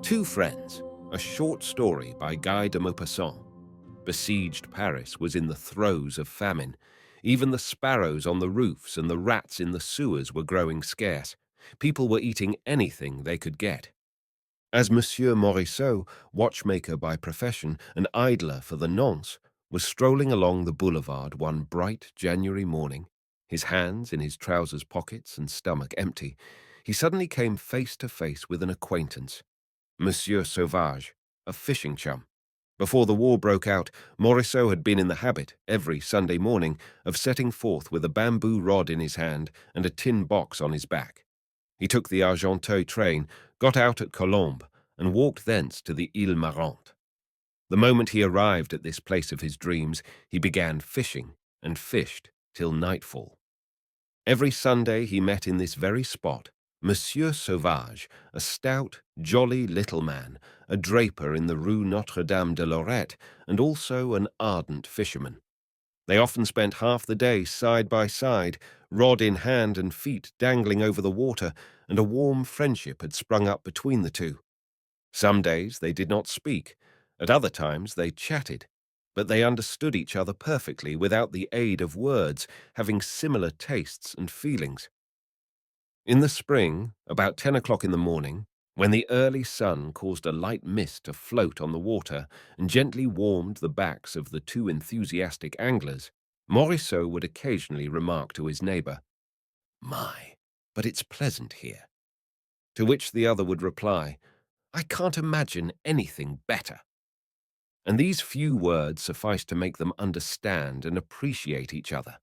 Two Friends, a short story by Guy de Maupassant. Besieged Paris was in the throes of famine. Even the sparrows on the roofs and the rats in the sewers were growing scarce. People were eating anything they could get. As Monsieur Morissot, watchmaker by profession and idler for the nonce, was strolling along the boulevard one bright January morning, his hands in his trousers pockets and stomach empty, he suddenly came face to face with an acquaintance, Monsieur Sauvage, a fishing chum. Before the war broke out, Morissot had been in the habit, every Sunday morning, of setting forth with a bamboo rod in his hand and a tin box on his back. He took the Argenteuil train, got out at Colombes, and walked thence to the Île Marante. The moment he arrived at this place of his dreams, he began fishing, and fished till nightfall. Every Sunday he met in this very spot Monsieur Sauvage, a stout, jolly little man, a draper in the Rue Notre-Dame de Lorette, and also an ardent fisherman. They often spent half the day side by side, rod in hand and feet dangling over the water, and a warm friendship had sprung up between the two. Some days they did not speak, at other times they chatted, but they understood each other perfectly without the aid of words, having similar tastes and feelings. In the spring, about 10 o'clock in the morning, when the early sun caused a light mist to float on the water and gently warmed the backs of the two enthusiastic anglers, Morissot would occasionally remark to his neighbor, "My, but it's pleasant here." To which the other would reply, "I can't imagine anything better." And these few words sufficed to make them understand and appreciate each other.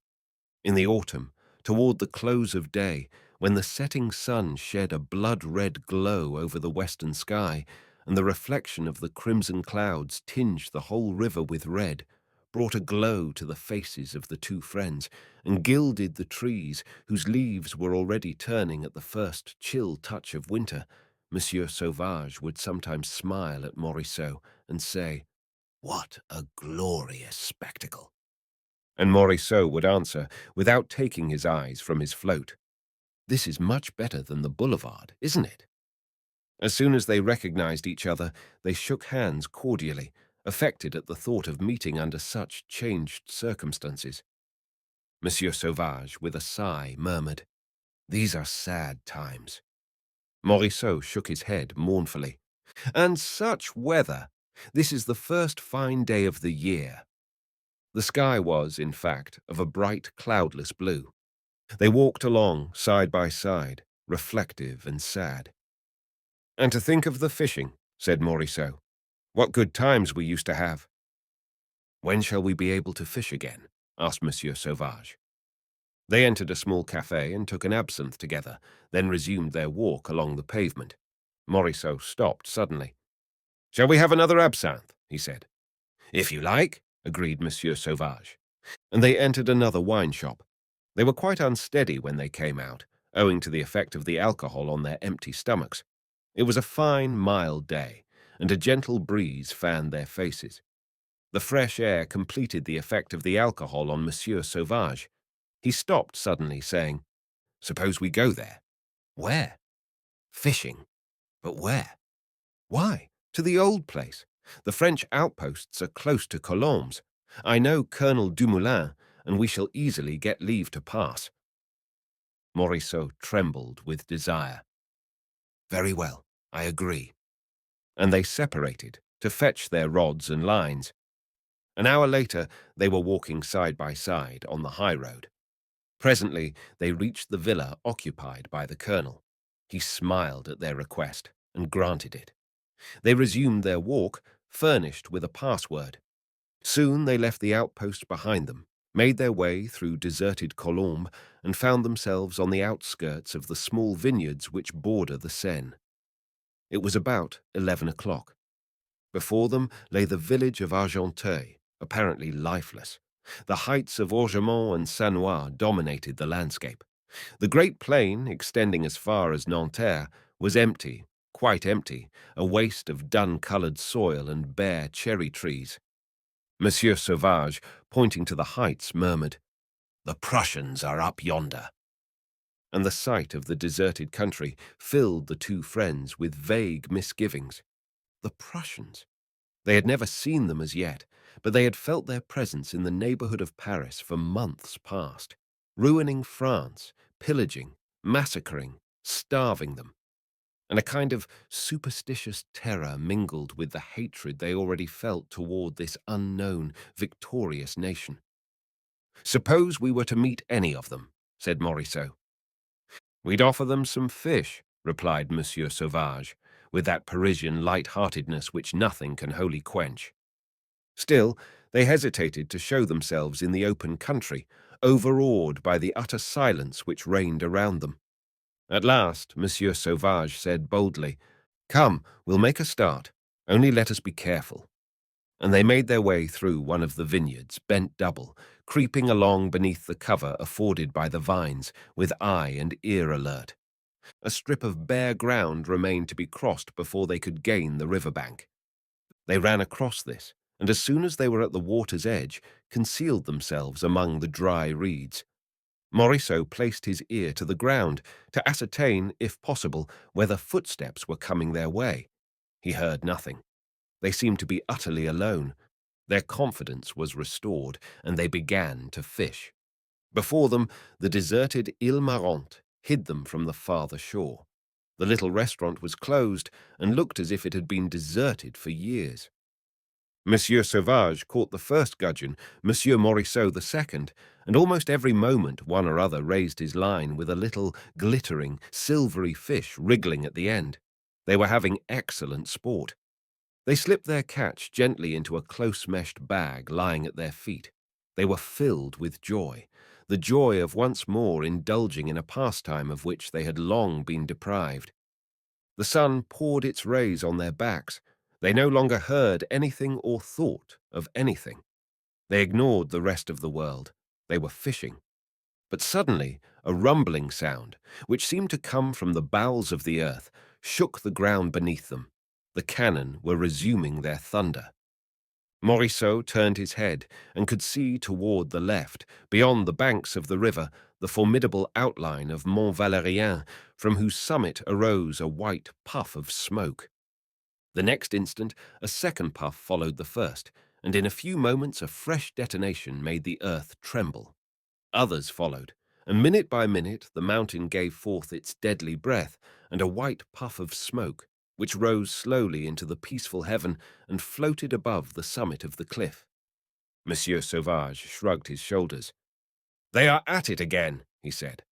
In the autumn, toward the close of day, when the setting sun shed a blood-red glow over the western sky, and the reflection of the crimson clouds tinged the whole river with red, brought a glow to the faces of the two friends, and gilded the trees, whose leaves were already turning at the first chill touch of winter, Monsieur Sauvage would sometimes smile at Morissot and say, "What a glorious spectacle!" And Morissot would answer, without taking his eyes from his float, "This is much better than the boulevard, isn't it?" As soon as they recognized each other, they shook hands cordially, affected at the thought of meeting under such changed circumstances. Monsieur Sauvage, with a sigh, murmured, "These are sad times." Morissot shook his head mournfully. "And such weather! This is the first fine day of the year." The sky was, in fact, of a bright, cloudless blue. They walked along, side by side, reflective and sad. "And to think of the fishing," said Morissot. "What good times we used to have." "When shall we be able to fish again?" asked Monsieur Sauvage. They entered a small café and took an absinthe together, then resumed their walk along the pavement. Morissot stopped suddenly. "Shall we have another absinthe?" he said. "If you like," agreed Monsieur Sauvage. And they entered another wine shop. They were quite unsteady when they came out, owing to the effect of the alcohol on their empty stomachs. It was a fine, mild day, and a gentle breeze fanned their faces. The fresh air completed the effect of the alcohol on Monsieur Sauvage. He stopped suddenly, saying, "Suppose we go there." "Where?" "Fishing." "But where?" "Why, to the old place. The French outposts are close to Colombes. I know Colonel Dumoulin, and we shall easily get leave to pass." Morissot trembled with desire. "Very well, I agree." And they separated to fetch their rods and lines. An hour later, they were walking side by side on the high road. Presently, they reached the villa occupied by the colonel. He smiled at their request and granted it. They resumed their walk, furnished with a password. Soon they left the outpost behind them, made their way through deserted Colombes, and found themselves on the outskirts of the small vineyards which border the Seine. It was about 11 o'clock. Before them lay the village of Argenteuil, apparently lifeless. The heights of Orgemont and Sanois dominated the landscape. The great plain, extending as far as Nanterre, was empty, quite empty, a waste of dun-colored soil and bare cherry trees. Monsieur Sauvage, pointing to the heights, murmured, "The Prussians are up yonder." And the sight of the deserted country filled the two friends with vague misgivings. The Prussians! They had never seen them as yet, but they had felt their presence in the neighborhood of Paris for months past, ruining France, pillaging, massacring, starving them, and a kind of superstitious terror mingled with the hatred they already felt toward this unknown, victorious nation. "Suppose we were to meet any of them," said Morissot. "We'd offer them some fish," replied Monsieur Sauvage, with that Parisian light-heartedness which nothing can wholly quench. Still, they hesitated to show themselves in the open country, overawed by the utter silence which reigned around them. At last, Monsieur Sauvage said boldly, "Come, we'll make a start. Only let us be careful." And they made their way through one of the vineyards, bent double, creeping along beneath the cover afforded by the vines, with eye and ear alert. A strip of bare ground remained to be crossed before they could gain the river-bank. They ran across this, and as soon as they were at the water's edge, concealed themselves among the dry reeds. Morissot placed his ear to the ground to ascertain, if possible, whether footsteps were coming their way. He heard nothing. They seemed to be utterly alone. Their confidence was restored, and they began to fish. Before them, the deserted Ile Marante hid them from the farther shore. The little restaurant was closed and looked as if it had been deserted for years. Monsieur Sauvage caught the first gudgeon, Monsieur Morissot the second, and almost every moment one or other raised his line with a little glittering, silvery fish wriggling at the end. They were having excellent sport. They slipped their catch gently into a close-meshed bag lying at their feet. They were filled with joy, the joy of once more indulging in a pastime of which they had long been deprived. The sun poured its rays on their backs. They no longer heard anything or thought of anything. They ignored the rest of the world. They were fishing. But suddenly, a rumbling sound, which seemed to come from the bowels of the earth, shook the ground beneath them. The cannon were resuming their thunder. Morissot turned his head and could see toward the left, beyond the banks of the river, the formidable outline of Mont Valérien, from whose summit arose a white puff of smoke. The next instant, a second puff followed the first, and in a few moments a fresh detonation made the earth tremble. Others followed, and minute by minute the mountain gave forth its deadly breath and a white puff of smoke, which rose slowly into the peaceful heaven and floated above the summit of the cliff. Monsieur Sauvage shrugged his shoulders. "They are at it again," he said.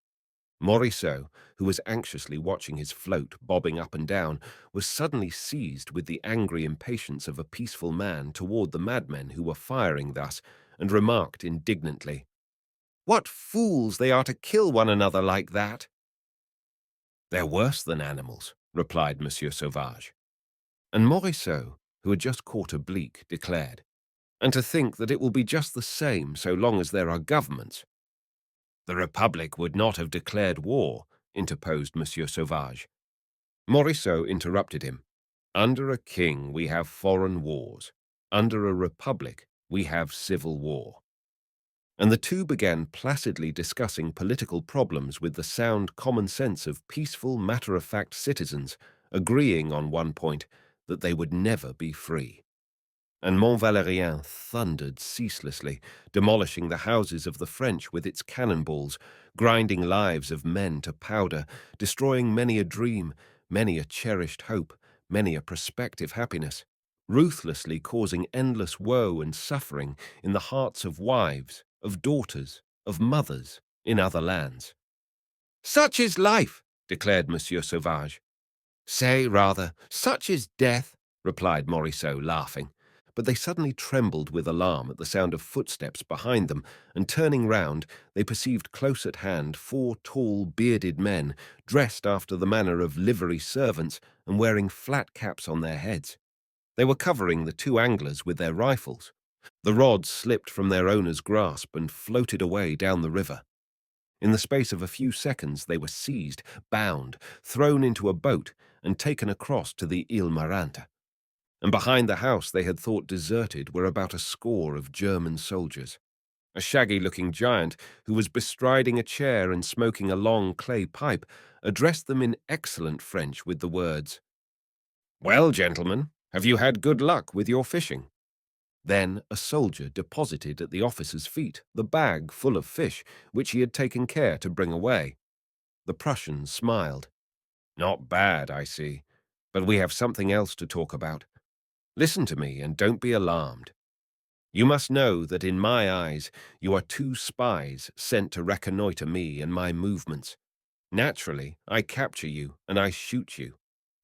Morissot, who was anxiously watching his float bobbing up and down, was suddenly seized with the angry impatience of a peaceful man toward the madmen who were firing thus, and remarked indignantly, "What fools they are to kill one another like that!" "They're worse than animals," replied Monsieur Sauvage. And Morissot, who had just caught a bleak, declared, "And to think that it will be just the same so long as there are governments." "The Republic would not have declared war," interposed Monsieur Sauvage. Morissot interrupted him. "Under a king we have foreign wars. Under a republic we have civil war." And the two began placidly discussing political problems with the sound common sense of peaceful, matter-of-fact citizens, agreeing on one point, that they would never be free. And Mont Valérien thundered ceaselessly, demolishing the houses of the French with its cannonballs, grinding lives of men to powder, destroying many a dream, many a cherished hope, many a prospective happiness, ruthlessly causing endless woe and suffering in the hearts of wives, of daughters, of mothers in other lands. "Such is life," declared Monsieur Sauvage. "Say, rather, such is death," replied Morissot, laughing. But they suddenly trembled with alarm at the sound of footsteps behind them, and turning round, they perceived close at hand 4 tall, bearded men, dressed after the manner of livery servants and wearing flat caps on their heads. They were covering the 2 anglers with their rifles. The rods slipped from their owner's grasp and floated away down the river. In the space of a few seconds they were seized, bound, thrown into a boat, and taken across to the Ile Marante. And behind the house they had thought deserted were about a score of German soldiers. A shaggy-looking giant, who was bestriding a chair and smoking a long clay pipe, addressed them in excellent French with the words, "Well, gentlemen, Have you had good luck with your fishing?" Then a soldier deposited at the officer's feet the bag full of fish which he had taken care to bring away. The Prussian smiled. "Not bad, I see. But we have something else to talk about. Listen to me and don't be alarmed. You must know that in my eyes you are two spies sent to reconnoiter me and my movements. Naturally, I capture you and I shoot you.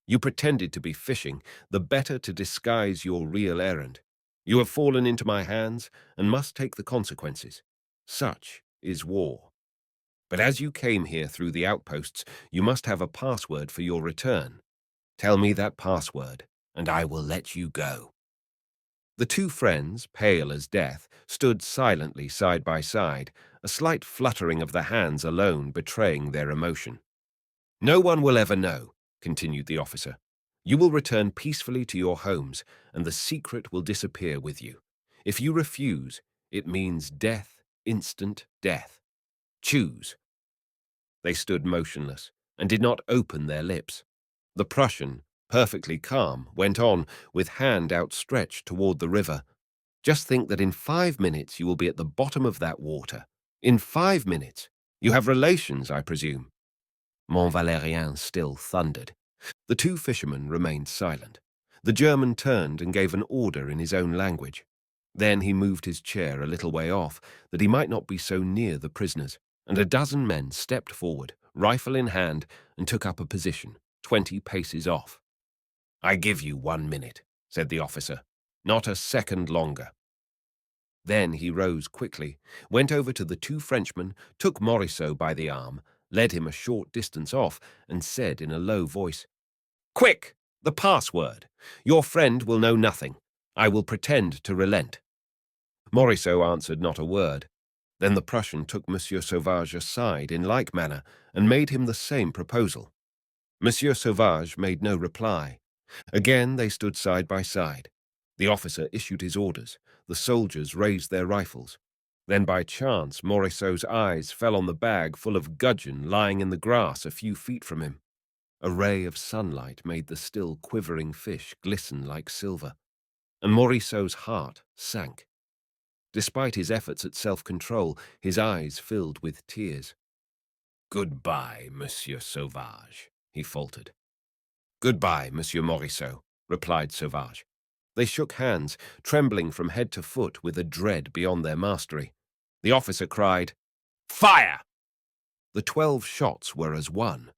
You pretended to be fishing, the better to disguise your real errand. You have fallen into my hands and must take the consequences. Such is war. But as you came here through the outposts, you must have a password for your return. Tell me that password, and I will let you go." The two friends, pale as death, stood silently side by side, a slight fluttering of the hands alone betraying their emotion. "No one will ever know," continued the officer. "You will return peacefully to your homes, and the secret will disappear with you. If you refuse, it means death, instant death. Choose." They stood motionless and did not open their lips. The Prussian, perfectly calm, went on, with hand outstretched toward the river. "Just think that in 5 minutes you will be at the bottom of that water. In 5 minutes. You have relations, I presume." Mont Valérien still thundered. The two fishermen remained silent. The German turned and gave an order in his own language. Then he moved his chair a little way off, that he might not be so near the prisoners, and a dozen men stepped forward, rifle in hand, and took up a position, 20 paces off. "I give you 1 minute," said the officer. "Not a second longer." Then he rose quickly, went over to the two Frenchmen, took Morissot by the arm, led him a short distance off, and said in a low voice, "Quick! The password! Your friend will know nothing. I will pretend to relent." Morissot answered not a word. Then the Prussian took Monsieur Sauvage aside in like manner and made him the same proposal. Monsieur Sauvage made no reply. Again they stood side by side. The officer issued his orders. The soldiers raised their rifles. Then by chance Morissot's eyes fell on the bag full of gudgeon lying in the grass a few feet from him. A ray of sunlight made the still quivering fish glisten like silver, and Morissot's heart sank. Despite his efforts at self-control, his eyes filled with tears. "Goodbye, Monsieur Sauvage," he faltered. "Goodbye, Monsieur Morissot," replied Sauvage. They shook hands, trembling from head to foot with a dread beyond their mastery. The officer cried, "Fire!" The 12 shots were as one.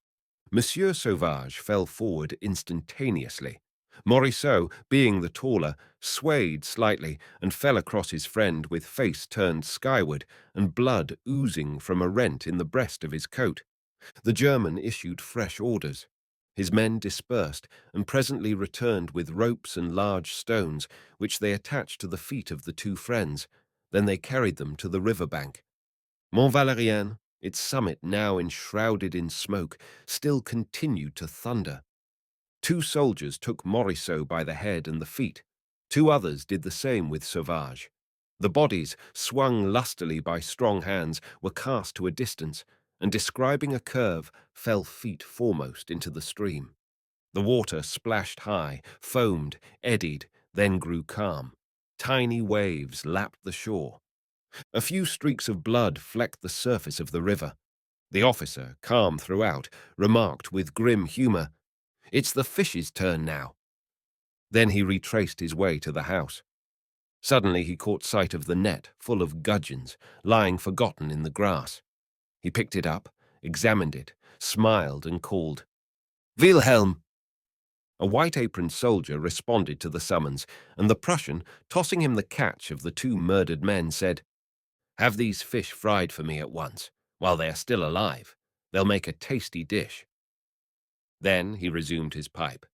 Monsieur Sauvage fell forward instantaneously. Morissot, being the taller, swayed slightly and fell across his friend with face turned skyward and blood oozing from a rent in the breast of his coat. The German issued fresh orders. His men dispersed and presently returned with ropes and large stones, which they attached to the feet of the two friends. Then they carried them to the river bank. Mont Valérien, its summit now enshrouded in smoke, still continued to thunder. 2 soldiers took Morissot by the head and the feet. 2 others did the same with Sauvage. The bodies, swung lustily by strong hands, were cast to a distance, and describing a curve, fell feet foremost into the stream. The water splashed high, foamed, eddied, then grew calm. Tiny waves lapped the shore. A few streaks of blood flecked the surface of the river. The officer, calm throughout, remarked with grim humor, "It's the fish's turn now." Then he retraced his way to the house. Suddenly he caught sight of the net full of gudgeons lying forgotten in the grass. He picked it up, examined it, smiled, and called, "Wilhelm!" A white-aproned soldier responded to the summons, and the Prussian, tossing him the catch of the 2 murdered men, said, "Have these fish fried for me at once, while they are still alive. They'll make a tasty dish." Then he resumed his pipe.